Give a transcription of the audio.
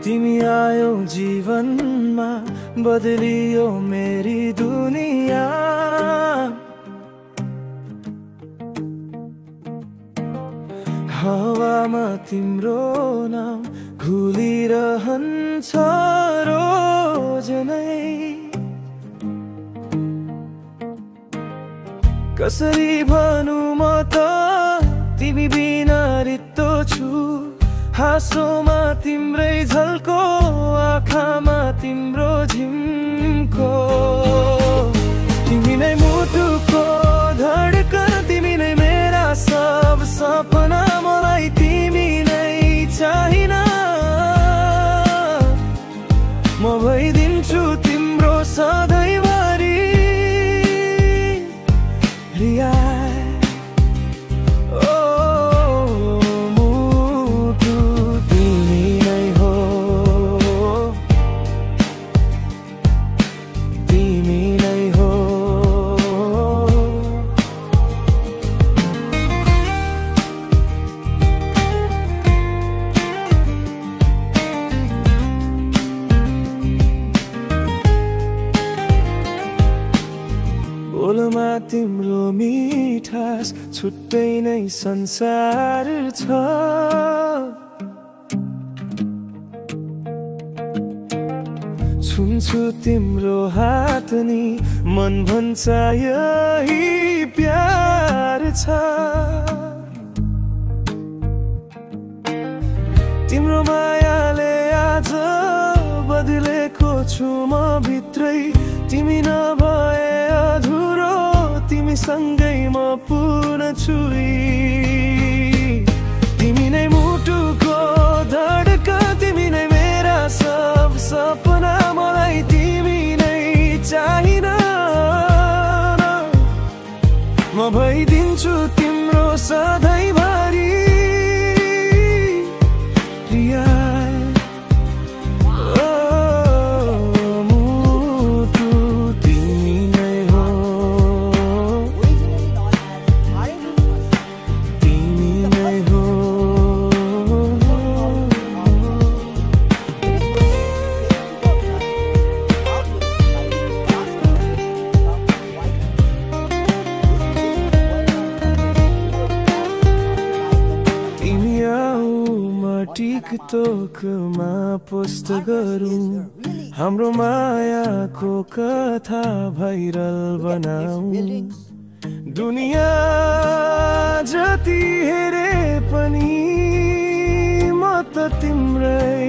तिमी आयो जीवनमा बदलियो मेरी दुनिया। हावामा तिम्रो नाम घुलिरहन्छ रोज नै। कसरी भनु म त तिमी बिना रित्तो छु। हाँसोमा तिम्रै झल्को, आँखामा तिम्रो झिम्को। तिमी नै मुटुको धड्कन, तिमी नै मेरा सब सपना। मलाई तिमी नै चाहिन, म भइदिन्छु तिम्रो सधैँभरि रिया। बोलमा तिम्रो मिठास छुट्टै नै संसार छ। छुन्छु तिम्रो हात नि मन भन्छ यही प्यार छ। तिम्रो मायाले आज बदलेको छु म भित्रै। तिमी नभए अधुरो, तिमी सँगै म पूर्ण छु। तिमी नै मुटुको धड्कन, तिमी नै मेरा सब सपना। मलाई तिमी नै चाहिन, म भइदिन्छु तिम्रो सधैँभरि रिया। टिकटकमा पोस्ट गरौँ, हाम्रो मायाको कथा भाइरल बनाऊ। दुनिया जति हेरे पनि म त तिम्रै